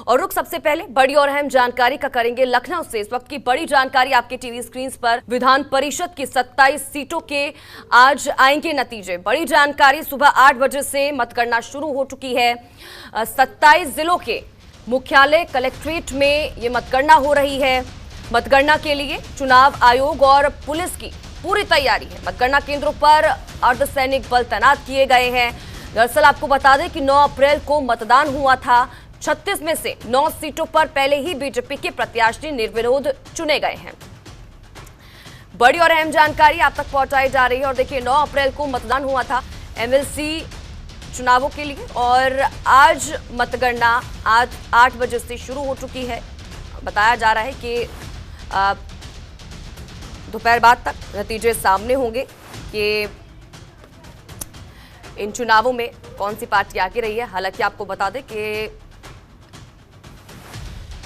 और रुक सबसे पहले बड़ी और अहम जानकारी का करेंगे लखनऊ से। इस वक्त की बड़ी जानकारी आपके टीवी स्क्रीन पर। विधान परिषद की 27 सीटों के आज आएंगे नतीजे। बड़ी जानकारी, सुबह 8 बजे से मतगणना शुरू हो चुकी है। 27 जिलों के मुख्यालय कलेक्ट्रेट में ये मतगणना हो रही है। मतगणना के लिए चुनाव आयोग और पुलिस की पूरी तैयारी है। मतगणना केंद्रों पर अर्धसैनिक बल तैनात किए गए हैं। दरअसल आपको बता दें कि 9 अप्रैल को मतदान हुआ था। 36 में से 9 सीटों पर पहले ही बीजेपी के प्रत्याशी निर्विरोध चुने गए हैं। बड़ी और अहम जानकारी आप तक पहुंचाई जा रही है। और देखिए, 9 अप्रैल को मतदान हुआ था एमएलसी चुनावों के लिए और आज मतगणना आज 8 बजे से शुरू हो चुकी है। बताया जा रहा है कि दोपहर बाद तक नतीजे सामने होंगे कि इन चुनावों में कौन सी पार्टी आगे रही है। हालांकि आपको बता दें कि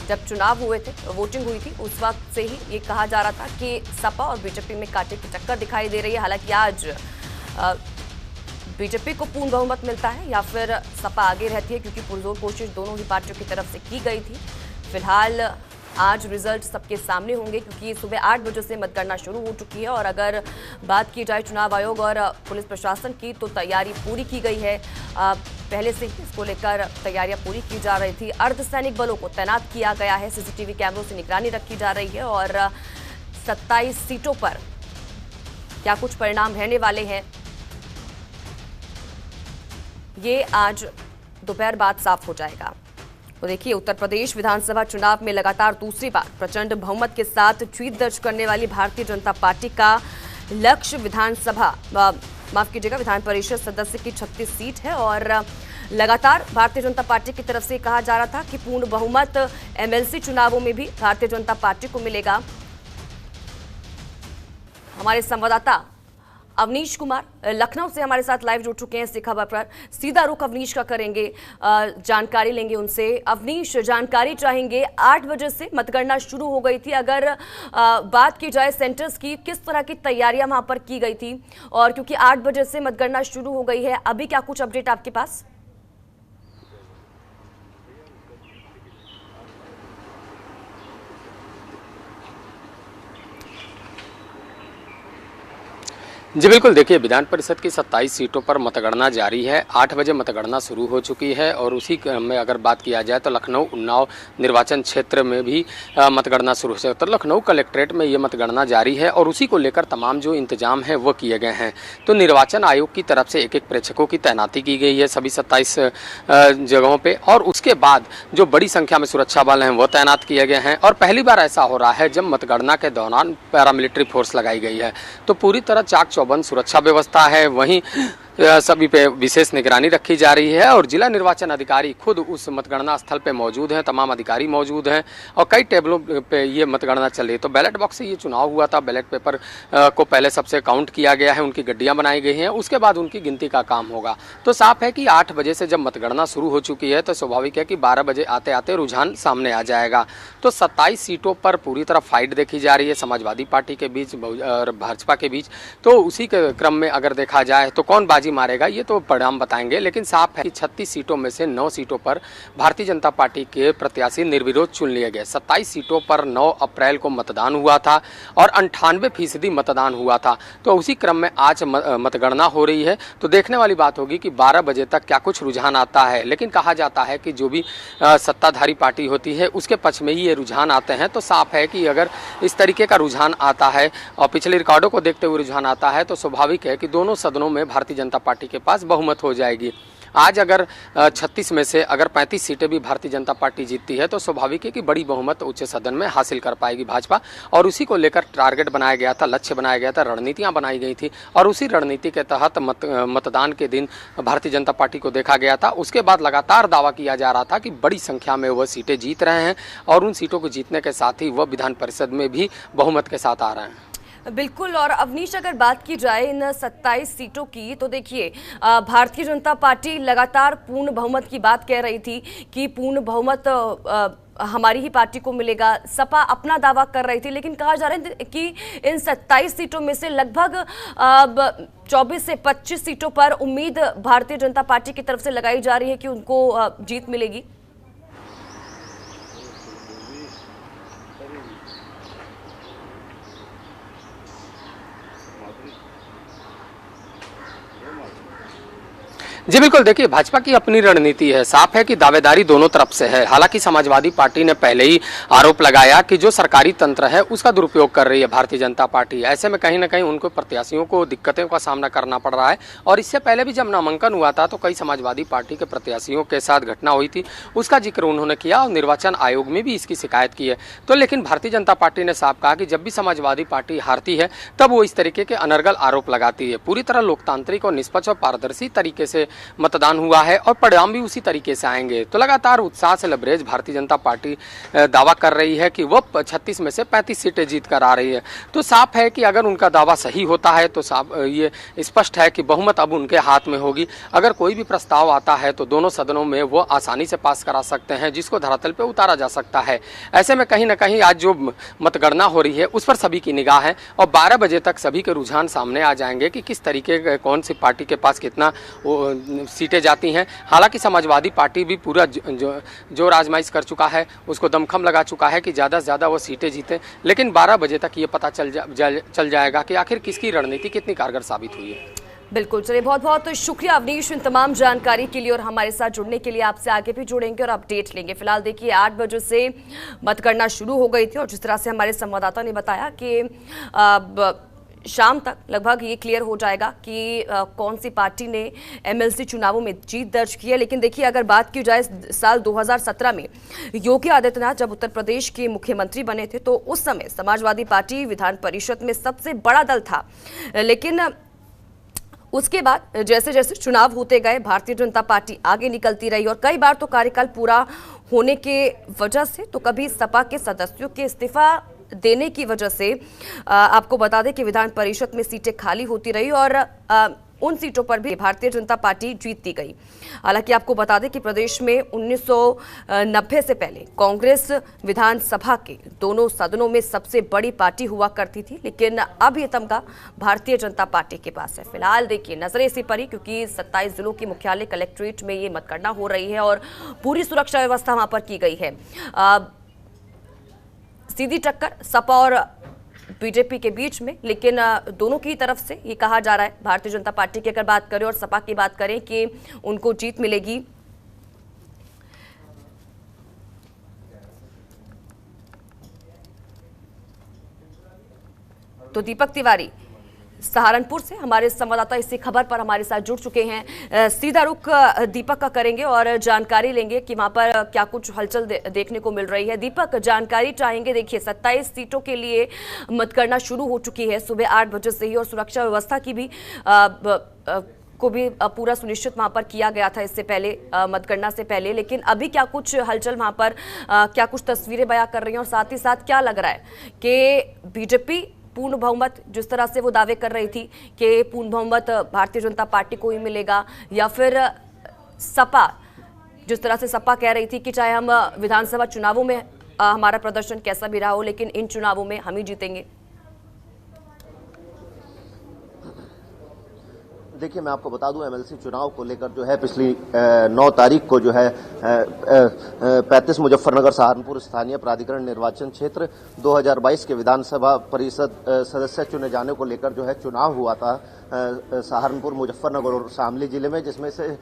जब चुनाव हुए थे, वोटिंग हुई थी, उस वक्त से ही ये कहा जा रहा था कि सपा और बीजेपी में कांटे की टक्कर दिखाई दे रही है। हालांकि आज बीजेपी को पूर्ण बहुमत मिलता है या फिर सपा आगे रहती है, क्योंकि पुरजोर कोशिश दोनों ही पार्टियों की तरफ से की गई थी। फिलहाल आज रिजल्ट सबके सामने होंगे, क्योंकि सुबह 8 बजे से मतगणना शुरू हो चुकी है। और अगर बात की जाए चुनाव आयोग और पुलिस प्रशासन की, तो तैयारी पूरी की गई है। पहले से ही इसको लेकर तैयारियां पूरी की जा रही थी। अर्धसैनिक बलों को तैनात किया गया है। सीसीटीवी कैमरों से निगरानी रखी जा रही है। और 27 सीटों पर क्या कुछ परिणाम रहने वाले हैं, ये आज दोपहर बाद साफ हो जाएगा। तो देखिए, उत्तर प्रदेश विधानसभा चुनाव में लगातार दूसरी बार प्रचंड बहुमत के साथ जीत दर्ज करने वाली भारतीय जनता पार्टी का लक्ष्य विधान परिषद सदस्य की 36 सीट है। और लगातार भारतीय जनता पार्टी की तरफ से कहा जा रहा था कि पूर्ण बहुमत एमएलसी चुनावों में भी भारतीय जनता पार्टी को मिलेगा। हमारे संवाददाता अवनीश कुमार लखनऊ से हमारे साथ लाइव जुड़ चुके हैं इस खबर पर। सीधा रुख अवनीश का करेंगे, जानकारी लेंगे उनसे। अवनीश, जानकारी चाहेंगे, 8 बजे से मतगणना शुरू हो गई थी। अगर बात की जाए सेंटर्स की, किस तरह की तैयारियां वहां पर की गई थी? और क्योंकि 8 बजे से मतगणना शुरू हो गई है, अभी क्या कुछ अपडेट आपके पास? जी बिल्कुल, देखिए, विधान परिषद की 27 सीटों पर मतगणना जारी है। 8 बजे मतगणना शुरू हो चुकी है। और उसी क्रम में अगर बात किया जाए तो लखनऊ उन्नाव निर्वाचन क्षेत्र में भी मतगणना शुरू हो। तो लखनऊ कलेक्ट्रेट में ये मतगणना जारी है और उसी को लेकर तमाम जो इंतजाम है वो किए गए हैं। तो निर्वाचन आयोग की तरफ से एक प्रेक्षकों की तैनाती की गई है सभी 27 जगहों पर। और उसके बाद जो बड़ी संख्या में सुरक्षा बल हैं वो तैनात किए गए हैं। और पहली बार ऐसा हो रहा है जब मतगणना के दौरान पैरामिलिट्री फोर्स लगाई गई है। तो पूरी तरह चाक चौबंद सुरक्षा व्यवस्था है। वहीं सभी पे विशेष निगरानी रखी जा रही है। और जिला निर्वाचन अधिकारी खुद उस मतगणना स्थल पे मौजूद हैं, तमाम अधिकारी मौजूद हैं। और कई टेबलों पे ये मतगणना चल रही है। तो बैलेट बॉक्स से ये चुनाव हुआ था। बैलेट पेपर को पहले सबसे काउंट किया गया है, उनकी गड्डियां बनाई गई हैं, उसके बाद उनकी गिनती का काम होगा। तो साफ है कि 8 बजे से जब मतगणना शुरू हो चुकी है तो स्वाभाविक है कि 12 बजे आते आते रुझान सामने आ जाएगा। तो 27 सीटों पर पूरी तरह फाइट देखी जा रही है समाजवादी पार्टी के बीच और भाजपा के बीच। तो उसी के क्रम में अगर देखा जाए तो कौन बाजी मारेगा ये तो परिणाम बताएंगे। लेकिन साफ है कि 36 सीटों में से 9 सीटों पर भारतीय जनता पार्टी के प्रत्याशी निर्विरोध चुन लिए गए। 27 सीटों पर 9 अप्रैल को मतदान हुआ था और 98% मतदान हुआ था। तो उसी क्रम में आज मतगणना हो रही है। तो देखने वाली बात होगी कि 12 बजे तक क्या कुछ रुझान आता है। लेकिन कहा जाता है कि जो भी सत्ताधारी पार्टी होती है उसके पक्ष में ही ये रुझान आते हैं। तो साफ है कि अगर इस तरीके का रुझान आता है और पिछले रिकॉर्डों को देखते हुए रुझान आता है तो स्वाभाविक है कि दोनों सदनों में भारतीय जनता पार्टी के पास बहुमत हो जाएगी। आज अगर 36 में से अगर 35 सीटें भी भारतीय जनता पार्टी जीतती है तो स्वाभाविक है कि बड़ी बहुमत उच्च सदन में हासिल कर पाएगी भाजपा। और उसी को लेकर टारगेट बनाया गया था, लक्ष्य बनाया गया था, रणनीतियां बनाई गई थी। और उसी रणनीति के तहत मतदान के दिन भारतीय जनता पार्टी को देखा गया था। उसके बाद लगातार दावा किया जा रहा था कि बड़ी संख्या में वह सीटें जीत रहे हैं और उन सीटों को जीतने के साथ ही वह विधान परिषद में भी बहुमत के साथ आ रहे हैं। बिल्कुल। और अवनीश, अगर बात की जाए इन 27 सीटों की, तो देखिए, भारतीय जनता पार्टी लगातार पूर्ण बहुमत की बात कह रही थी कि पूर्ण बहुमत हमारी ही पार्टी को मिलेगा। सपा अपना दावा कर रही थी, लेकिन कहा जा रहा है कि इन 27 सीटों में से लगभग 24 से 25 सीटों पर उम्मीद भारतीय जनता पार्टी की तरफ से लगाई जा रही है कि उनको जीत मिलेगी। जी बिल्कुल, देखिए भाजपा की अपनी रणनीति है, साफ है कि दावेदारी दोनों तरफ से है। हालांकि समाजवादी पार्टी ने पहले ही आरोप लगाया कि जो सरकारी तंत्र है उसका दुरुपयोग कर रही है भारतीय जनता पार्टी। ऐसे में कहीं ना कहीं उनको प्रत्याशियों को दिक्कतों का सामना करना पड़ रहा है। और इससे पहले भी जब नामांकन हुआ था तो कई समाजवादी पार्टी के प्रत्याशियों के साथ घटना हुई थी, उसका जिक्र उन्होंने किया और निर्वाचन आयोग में भी इसकी शिकायत की है। तो लेकिन भारतीय जनता पार्टी ने साफ कहा कि जब भी समाजवादी पार्टी हारती है तब वो इस तरीके के अनर्गल आरोप लगाती है। पूरी तरह लोकतांत्रिक और निष्पक्ष और पारदर्शी तरीके से मतदान हुआ है और परिणाम भी उसी तरीके से आएंगे। तो लगातार उत्साह से लबरेज भारतीय जनता पार्टी दावा कर रही है कि वो 36 में से 35 सीटें जीत कर आ रही है। तो साफ है कि अगर उनका दावा सही होता है तो साफ ये स्पष्ट है कि बहुमत अब उनके हाथ में होगी। अगर कोई भी प्रस्ताव आता है तो दोनों सदनों में वो आसानी से पास करा सकते हैं, जिसको धरातल पर उतारा जा सकता है। ऐसे में कहीं ना कहीं आज जो मतगणना हो रही है उस पर सभी की निगाह है और 12 बजे तक सभी के रुझान सामने आ जाएंगे कि किस तरीके कौन सी पार्टी के पास कितना सीटें जाती हैं। हालांकि समाजवादी पार्टी भी पूरा जो आजमाइश कर चुका है, उसको दमखम लगा चुका है कि ज़्यादा से ज़्यादा वो सीटें जीते। लेकिन 12 बजे तक ये पता चल जाएगा कि आखिर किसकी रणनीति कितनी कारगर साबित हुई है। बिल्कुल, चलिए बहुत बहुत शुक्रिया अवनीश इन तमाम जानकारी के लिए और हमारे साथ जुड़ने के लिए। आपसे आगे भी जुड़ेंगे और अपडेट लेंगे। फिलहाल देखिए 8 बजे से मतगणना शुरू हो गई थी और जिस तरह से हमारे संवाददाता ने बताया कि शाम तक लगभग ये क्लियर हो जाएगा कि कौन सी पार्टी ने एमएलसी चुनावों में जीत दर्ज की है। लेकिन देखिए अगर बात की जाए साल 2017 में योगी आदित्यनाथ जब उत्तर प्रदेश के मुख्यमंत्री बने थे तो उस समय समाजवादी पार्टी विधान परिषद में सबसे बड़ा दल था। लेकिन उसके बाद जैसे जैसे चुनाव होते गए भारतीय जनता पार्टी आगे निकलती रही और कई बार तो कार्यकाल पूरा होने के वजह से तो कभी सपा के सदस्यों के इस्तीफा देने की वजह से आपको बता दें कि विधान परिषद में सीटें खाली होती रही और उन सीटों पर भी भारतीय जनता पार्टी जीतती गई। हालांकि आपको बता दें कि प्रदेश में 1990 से पहले कांग्रेस विधानसभा के दोनों सदनों में सबसे बड़ी पार्टी हुआ करती थी, लेकिन अब ये तमगा भारतीय जनता पार्टी के पास है। फिलहाल देखिए नजरें इसी पर ही, क्योंकि 27 जिलों के मुख्यालय कलेक्ट्रेट में ये मतगणना हो रही है और पूरी सुरक्षा व्यवस्था वहां पर की गई है। सीधी टक्कर सपा और बीजेपी के बीच में, लेकिन दोनों की तरफ से ये कहा जा रहा है, भारतीय जनता पार्टी की अगर बात करें और सपा की बात करें, कि उनको जीत मिलेगी। तो दीपक तिवारी सहारनपुर से हमारे संवाददाता इसी खबर पर हमारे साथ जुड़ चुके हैं। सीधा रुख दीपक का करेंगे और जानकारी लेंगे कि वहां पर क्या कुछ हलचल देखने को मिल रही है। दीपक, जानकारी चाहेंगे। देखिए 27 सीटों के लिए मतगणना शुरू हो चुकी है सुबह 8 बजे से ही और सुरक्षा व्यवस्था की भी को भी पूरा सुनिश्चित वहां पर किया गया था इससे पहले, मतगणना से पहले। लेकिन अभी क्या कुछ हलचल वहां पर क्या कुछ तस्वीरें बयां कर रही हैं और साथ ही साथ क्या लग रहा है कि बीजेपी पूर्ण बहुमत जिस तरह से वो दावे कर रही थी कि पूर्ण बहुमत भारतीय जनता पार्टी को ही मिलेगा, या फिर सपा जिस तरह से सपा कह रही थी कि चाहे हम विधानसभा चुनावों में हमारा प्रदर्शन कैसा भी रहा हो लेकिन इन चुनावों में हम ही जीतेंगे। देखिए मैं आपको बता दूं, एमएलसी चुनाव को लेकर जो है पिछली 9 तारीख को जो है 35 मुजफ्फरनगर सहारनपुर स्थानीय प्राधिकरण निर्वाचन क्षेत्र 2022 के विधानसभा परिषद सदस्य चुने जाने को लेकर जो है चुनाव हुआ था सहारनपुर, मुजफ्फरनगर और शामली जिले में, जिसमें से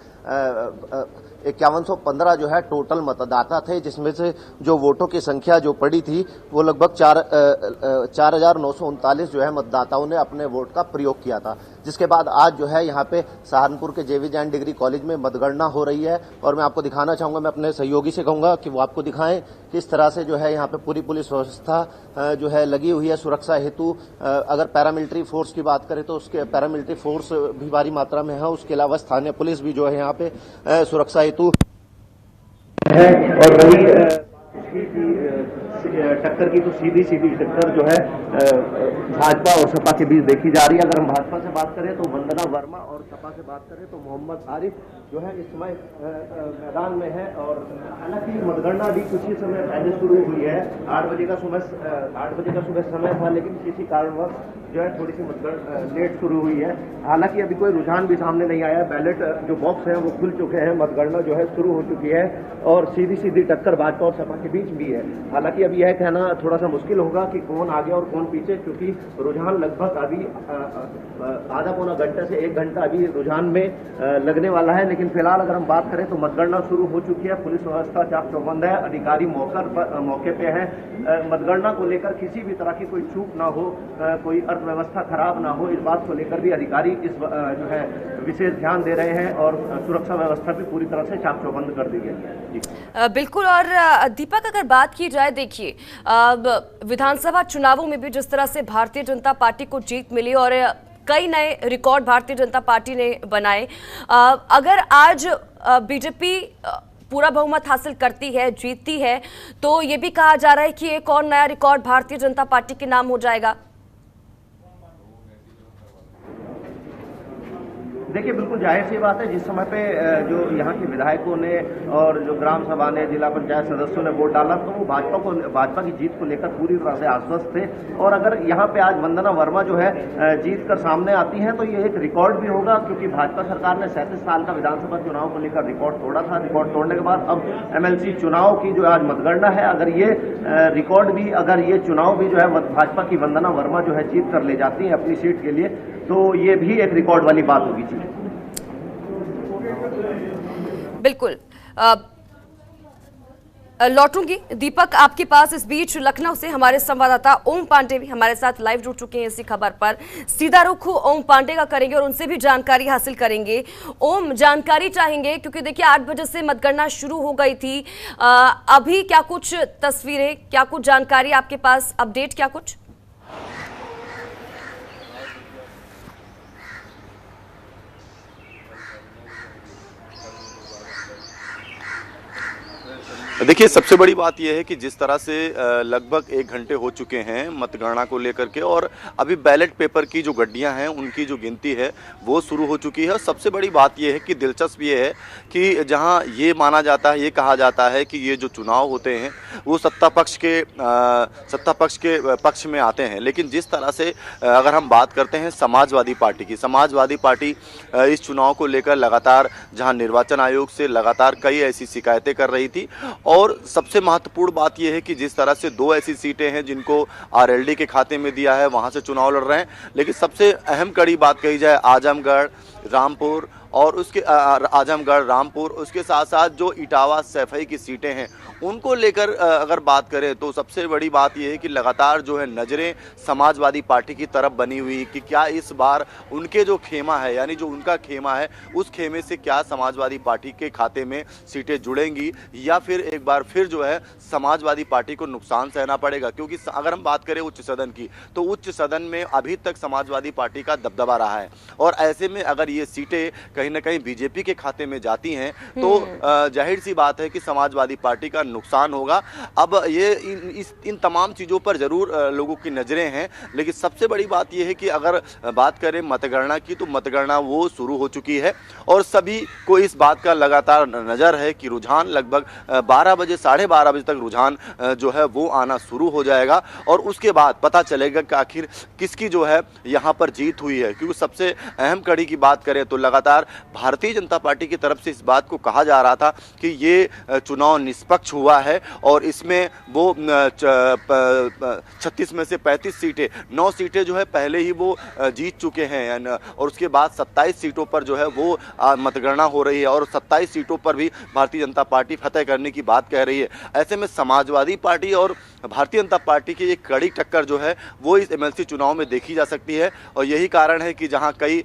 5115 जो है टोटल मतदाता थे, जिसमें से जो वोटों की संख्या जो पड़ी थी वो लगभग 4939 जो है मतदाताओं ने अपने वोट का प्रयोग किया था। जिसके बाद आज जो है यहाँ पे सहारनपुर के जेवी जैन डिग्री कॉलेज में मतगणना हो रही है और मैं आपको दिखाना चाहूंगा, मैं अपने सहयोगी से कहूंगा कि वो आपको दिखाएं किस तरह से जो है यहाँ पे पूरी पुलिस व्यवस्था जो है लगी हुई है सुरक्षा हेतु। अगर पैरामिलिट्री फोर्स की बात करें तो उसके पैरामिलिट्री फोर्स भी भारी मात्रा में है, उसके अलावा स्थानीय पुलिस भी जो है यहाँ पे सुरक्षा हेतु है। और वही टक्कर की तो सीधी टक्कर जो है भाजपा और सपा के बीच देखी जा रही है। अगर हम भाजपा से बात करें तो वंदना वर्मा और सपा से बात करें तो मोहम्मद आरिफ जो है इस समय मैदान में है। और हालांकि मतगणना भी कुछ ही समय पहले शुरू हुई है, 8 बजे का सुबह समय था, लेकिन किसी कारणवश जो है थोड़ी सी मतगणना लेट शुरू हुई है। हालांकि अभी कोई रुझान भी सामने नहीं आया, बैलेट जो बॉक्स है वो खुल चुके हैं, मतगणना जो है शुरू हो चुकी है और सीधी टक्कर भाजपा और सपा के बीच भी है। हालांकि अभी यह कहना थोड़ा सा मुश्किल होगा कि कौन आगे और कौन पीछे, क्योंकि रुझान लगभग अभी आधा पौना घंटे से 1 घंटा अभी रुझान में लगने वाला है। लेकिन फिलहाल अगर हम बात करें तो मतगणना शुरू हो चुकी है, पुलिस व्यवस्था चाक चौबंद है, अधिकारी मौके पे हैं। मतगणना को लेकर किसी भी तरह की कोई चूक ना हो, कोई अर्थव्यवस्था खराब ना हो, इस बात को लेकर भी अधिकारी इस जो है विशेष ध्यान दे रहे हैं और सुरक्षा व्यवस्था भी पूरी तरह से चाक चौबंद कर दी गई है। बिल्कुल। और दीपक, अगर बात की जाए, देखिए विधानसभा चुनावों में भी जिस तरह से भारतीय जनता पार्टी को जीत मिली और कई नए रिकॉर्ड भारतीय जनता पार्टी ने बनाए, अगर आज बीजेपी पूरा बहुमत हासिल करती है, जीतती है, तो ये भी कहा जा रहा है कि एक और नया रिकॉर्ड भारतीय जनता पार्टी के नाम हो जाएगा। देखिए, बिल्कुल जाहिर सी बात है, जिस समय पे जो यहाँ के विधायकों ने और जो ग्राम सभा ने, जिला पंचायत सदस्यों ने वोट डाला, तो वो भाजपा की जीत को लेकर पूरी तरह से आश्वस्त थे। और अगर यहाँ पे आज वंदना वर्मा जो है जीत कर सामने आती हैं तो ये एक रिकॉर्ड भी होगा, क्योंकि भाजपा सरकार ने 37 साल का विधानसभा चुनाव को लेकर रिकॉर्ड तोड़ा था। रिकॉर्ड तोड़ने के बाद अब MLC चुनाव की जो आज मतगणना है, अगर ये रिकॉर्ड भी, अगर ये चुनाव भी जो है भाजपा की वंदना वर्मा जो है जीत कर ले जाती है अपनी सीट के लिए, तो ये भी एक रिकॉर्ड वाली बात होगी जी। बिल्कुल। लौटूंगी दीपक आपके पास। इस बीच लखनऊ से हमारे संवाददाता ओम पांडे भी हमारे साथ लाइव जुड़ चुके हैं इसी खबर पर। सीधा रुख ओम पांडे का करेंगे और उनसे भी जानकारी हासिल करेंगे। ओम, जानकारी चाहेंगे क्योंकि देखिए 8 बजे से मतगणना शुरू हो गई थी, अभी क्या कुछ तस्वीरें, क्या कुछ जानकारी आपके पास, अपडेट क्या कुछ? देखिए, सबसे बड़ी बात यह है कि जिस तरह से लगभग 1 घंटे हो चुके हैं मतगणना को लेकर के, और अभी बैलेट पेपर की जो गड्डियां हैं उनकी जो गिनती है वो शुरू हो चुकी है। सबसे बड़ी बात यह है कि दिलचस्प ये है कि जहां ये माना जाता है, ये कहा जाता है कि ये जो चुनाव होते हैं वो सत्ता पक्ष के पक्ष में आते हैं, लेकिन जिस तरह से अगर हम बात करते हैं समाजवादी पार्टी की, समाजवादी पार्टी इस चुनाव को लेकर लगातार, जहाँ निर्वाचन आयोग से लगातार कई ऐसी शिकायतें कर रही थी, और सबसे महत्वपूर्ण बात यह है कि जिस तरह से 2 ऐसी सीटें हैं जिनको RLD के खाते में दिया है, वहां से चुनाव लड़ रहे हैं। लेकिन सबसे अहम कड़ी बात कही जाए, आजमगढ़, रामपुर और उसके आजमगढ़, रामपुर, उसके साथ साथ जो इटावा, सैफई की सीटें हैं उनको लेकर अगर बात करें तो सबसे बड़ी बात यह है कि लगातार जो है नज़रें समाजवादी पार्टी की तरफ बनी हुई कि क्या इस बार उनके जो खेमा है, यानी जो उनका खेमा है, उस खेमे से क्या समाजवादी पार्टी के खाते में सीटें जुड़ेंगी, या फिर एक बार फिर जो है समाजवादी पार्टी को नुकसान सहना पड़ेगा। क्योंकि अगर हम बात करें उच्च सदन की, तो उच्च सदन में अभी तक समाजवादी पार्टी का दबदबा रहा है, और ऐसे में अगर ये सीटें कहीं ना कहीं बीजेपी के खाते में जाती हैं तो जाहिर सी बात है कि समाजवादी पार्टी का नुकसान होगा। अब ये इन तमाम चीज़ों पर ज़रूर लोगों की नज़रें हैं, लेकिन सबसे बड़ी बात यह है कि अगर बात करें मतगणना की, तो मतगणना वो शुरू हो चुकी है और सभी को इस बात का लगातार नज़र है कि रुझान लगभग 12 बजे, 12:30 बजे तक रुझान जो है वो आना शुरू हो जाएगा, और उसके बाद पता चलेगा कि आखिर किसकी जो है यहाँ पर जीत हुई है। क्योंकि सबसे अहम कड़ी की बात करें तो लगातार भारतीय जनता पार्टी की तरफ से इस बात को कहा जा रहा था कि ये चुनाव निष्पक्ष हुआ है, और इसमें वो 36 में से 35 सीटें, 9 सीटें जो है पहले ही वो जीत चुके हैं, और उसके बाद 27 सीटों पर जो है वो मतगणना हो रही है, और 27 सीटों पर भी भारतीय जनता पार्टी फतेह करने की बात कह रही है। ऐसे में समाजवादी पार्टी और भारतीय जनता पार्टी की एक कड़ी टक्कर जो है वो इस MLC चुनाव में देखी जा सकती है, और यही कारण है कि जहां कई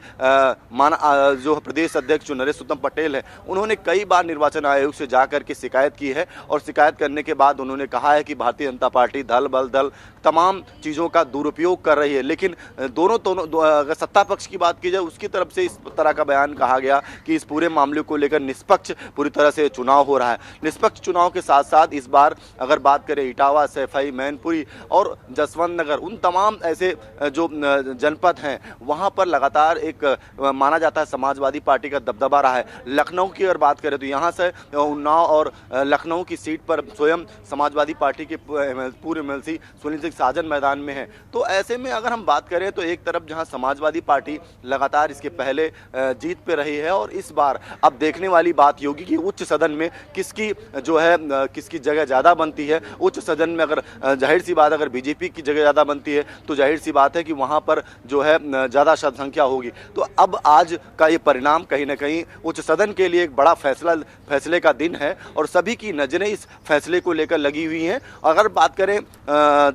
जो प्रदेश अध्यक्ष नरेश पटेल है, उन्होंने कई बार निर्वाचन आयोग से जाकर के शिकायत की है, और शिकायत करने के बाद उन्होंने कहा है कि भारतीय जनता पार्टी दल बल दल तमाम चीज़ों का दुरुपयोग कर रही है। लेकिन दोनों अगर सत्ता पक्ष की बात की जाए, उसकी तरफ से इस तरह का बयान कहा गया कि इस पूरे मामले को लेकर निष्पक्ष पूरी तरह से चुनाव हो रहा है। निष्पक्ष चुनाव के साथ साथ इस बार अगर बात करें इटावा, सैफई, मैनपुरी और जसवंत नगर, उन तमाम ऐसे जो जनपद हैं वहाँ पर लगातार एक माना जाता है समाजवादी पार्टी का दबदबा रहा है। लखनऊ की अगर बात करें तो यहाँ से उन्नाव और लखनऊ की सीट पर स्वयं समाजवादी पार्टी के पूर्व MLC सुनील सिंह साजन मैदान में हैं। तो ऐसे में अगर हम बात करें तो एक तरफ जहां समाजवादी पार्टी लगातार इसके पहले जीत पे रही है, और इस बार अब देखने वाली बात होगी कि उच्च सदन में किसकी जो है किसकी जगह ज़्यादा बनती है। उच्च सदन में अगर जाहिर सी बात अगर बीजेपी की जगह ज़्यादा बनती है तो जाहिर सी बात है कि वहाँ पर जो है ज़्यादा संख्या होगी। तो अब आज का ये परिणाम कहीं ना कहीं उच्च सदन के लिए एक बड़ा फैसले का दिन है, और सभी की नज़रें इस फैसले को लेकर लगी हुई हैं। अगर बात करें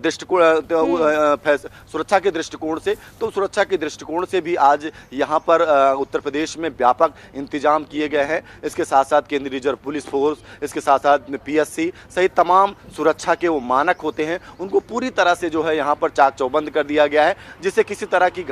दृष्टिकोण सुरक्षा के दृष्टिकोण से, तो सुरक्षा के दृष्टिकोण से भी आज यहाँ पर उत्तर प्रदेश में व्यापक इंतजाम किए गए हैं। इसके साथ साथ केंद्रीय रिजर्व पुलिस फोर्स, इसके साथ साथ PSC सहित तमाम सुरक्षा के वो मानक होते हैं, उनको पूरी तरह से जो है यहाँ पर चाक चौबंद कर दिया गया है, जिससे किसी तरह की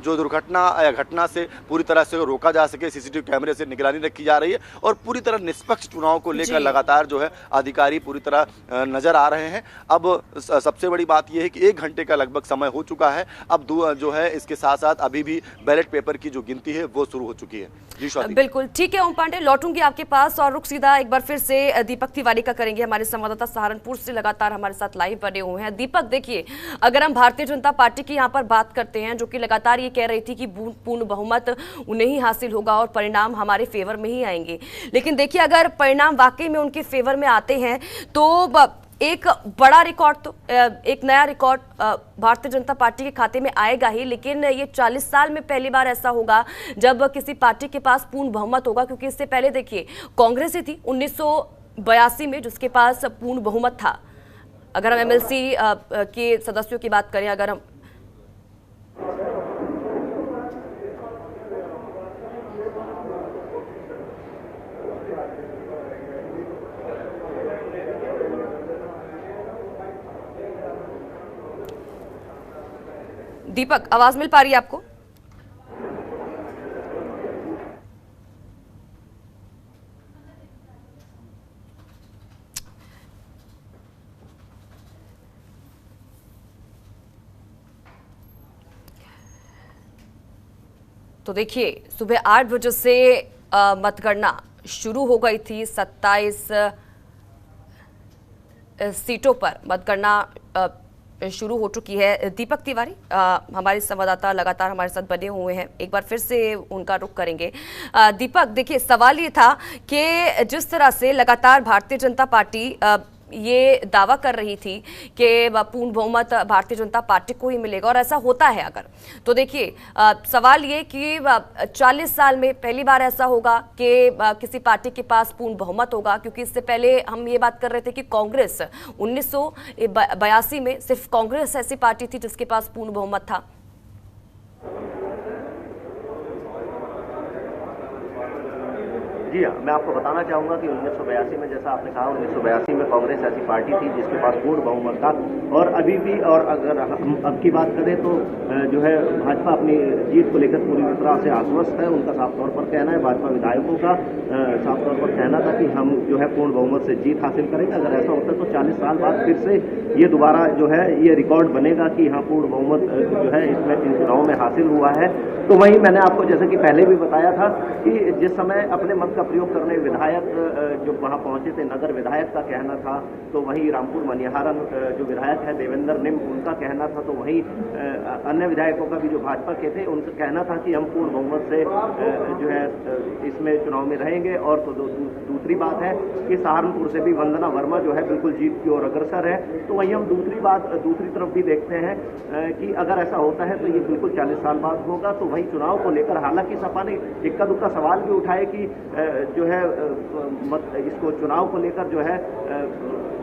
जो दुर्घटना या घटना से पूरी तरह से रोका जा सके। CCTV कैमरे से निगरानी रखी जा रही है, और पूरी तरह निष्पक्ष चुनाव को लेकर लगातार जो है अधिकारी पूरी तरह नजर आ रहे हैं। अब सबसे बड़ी बात यह है कि 1 घंटे का लगभग समय हो चुका है। अब जो है इसके साथ साथ अभी भी बैलेट पेपर की जो गिनती है वो शुरू हो चुकी है। जी स्वाति। बिल्कुल ठीक है ओम पांडे, लौटूंगी आपके पास और रुख सीधा एक बार फिर से दीपक तिवारी का करेंगे। हमारे संवाददाता सहारनपुर से लगातार हमारे साथ लाइव बने हुए हैं। दीपक देखिए, अगर हम भारतीय जनता पार्टी की यहाँ पर बात करते हैं, जो कि लगातार ये कह रही थी कि पूर्ण बहुमत उन्हें ही हासिल होगा और परिणाम हमारे फेवर में ही आएंगे, लेकिन देखिए अगर परिणाम वाकई में उनके फेवर में आते हैं तो एक बड़ा रिकॉर्ड, तो एक नया रिकॉर्ड भारतीय जनता पार्टी के खाते में आएगा ही, लेकिन ये 40 साल में पहली बार ऐसा होगा जब किसी पार्टी के पास पूर्ण बहुमत होगा, क्योंकि इससे पहले देखिए कांग्रेस ही थी 1982 में जिसके पास पूर्ण बहुमत था। अगर हम MLC के सदस्यों की बात करें, अगर हम दीपक, आवाज मिल पा रही है आपको? तो देखिए सुबह 8 बजे से मतगणना शुरू हो गई थी। 27 सीटों पर मतगणना शुरू हो चुकी है। दीपक तिवारी हमारे संवाददाता लगातार हमारे साथ बने हुए हैं, एक बार फिर से उनका रुख करेंगे। दीपक देखिए, सवाल ये था कि जिस तरह से लगातार भारतीय जनता पार्टी ये दावा कर रही थी कि पूर्ण बहुमत भारतीय जनता पार्टी को ही मिलेगा, और ऐसा होता है अगर, तो देखिए सवाल ये कि 40 साल में पहली बार ऐसा होगा कि किसी पार्टी के पास पूर्ण बहुमत होगा, क्योंकि इससे पहले हम ये बात कर रहे थे कि कांग्रेस 1982 में सिर्फ कांग्रेस ऐसी पार्टी थी जिसके पास पूर्ण बहुमत था। जी हाँ, मैं आपको बताना चाहूँगा कि 1982 में, जैसा आपने कहा, 1982 में कांग्रेस ऐसी पार्टी थी जिसके पास पूर्ण बहुमत था, और अभी भी, और अगर हम अब की बात करें तो जो है भाजपा अपनी जीत को लेकर पूरी तरह से आश्वस्त है। उनका साफ तौर पर कहना है, भाजपा विधायकों का साफ तौर पर कहना था कि हम जो है पूर्ण बहुमत से जीत हासिल करेंगे। अगर ऐसा होता है तो 40 साल बाद फिर से ये दोबारा जो है ये रिकॉर्ड बनेगा कि यहाँ पूर्ण बहुमत जो है इसमें इन चुनाव में हासिल हुआ है। तो वहीं मैंने आपको जैसे कि पहले भी बताया था कि जिस समय अपने मत का प्रयोग करने विधायक जो वहां पहुंचे थे, नगर विधायक का कहना था, तो वहीं रामपुर मनिहारन जो विधायक है देवेंद्र निम, उनका कहना था, तो वहीं अन्य विधायकों का भी जो भाजपा के थे उनका कहना था कि हम पूर्ण बहुमत से जो है इसमें चुनाव में रहेंगे। और तो दूसरी बात है कि सहारनपुर से भी वंदना वर्मा जो है बिल्कुल जीत की ओर अग्रसर है। तो वहीं हम दूसरी तरफ भी देखते हैं कि अगर ऐसा होता है तो ये बिल्कुल 40 साल बाद होगा। तो वहीं चुनाव को लेकर हालांकि सपा ने इक्का दुक्का सवाल भी उठाए कि जो है इसको चुनाव को लेकर जो है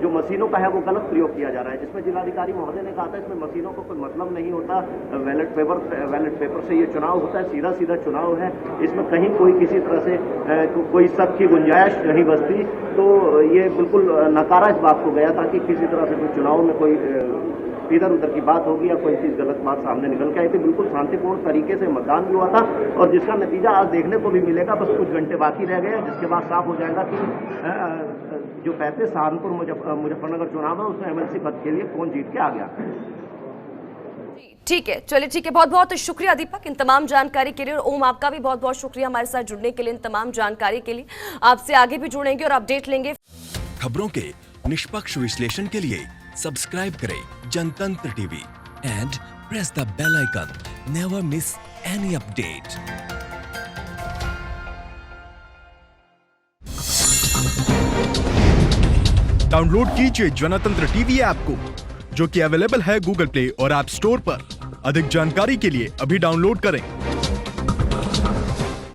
जो मशीनों का है वो गलत प्रयोग किया जा रहा है, जिसमें जिलाधिकारी महोदय ने कहा था इसमें मशीनों को कोई मतलब नहीं होता, बैलेट पेपर से ये चुनाव होता है, सीधा सीधा चुनाव है, इसमें कहीं कोई किसी तरह से कोई शक की गुंजाइश नहीं बचती। तो ये बिल्कुल नकारा इस बात को गया था कि किसी तरह से कोई चुनाव में कोई इधर उधर की बात होगी या कोई चीज गलत बात सामने निकल के आई थी। बिल्कुल शांतिपूर्ण तरीके से मतदान भी हुआ था, और जिसका नतीजा आज देखने को भी मिलेगा। बस कुछ घंटे बाकी रह गए, जिसके बाद साफ हो जाएगा कि जो 35 सहारनपुर मुजफ्फरनगर चुनाव है उसमें MLC पद के लिए कौन जीत के आ गया। ठीक है, चलिए ठीक है, बहुत बहुत शुक्रिया दीपक इन तमाम जानकारी के लिए, और ओम आपका भी बहुत बहुत शुक्रिया हमारे साथ जुड़ने के लिए, इन तमाम जानकारी के लिए। आपसे आगे भी जुड़ेंगे और अपडेट लेंगे। खबरों के निष्पक्ष विश्लेषण के लिए सब्सक्राइब करें Jantantra TV and press the bell icon. Never miss any update. Download कीजिए जनतंत्र टीवी ऐप को, जो कि अवेलेबल है गूगल प्ले और ऐप स्टोर पर। अधिक जानकारी के लिए अभी डाउनलोड करें।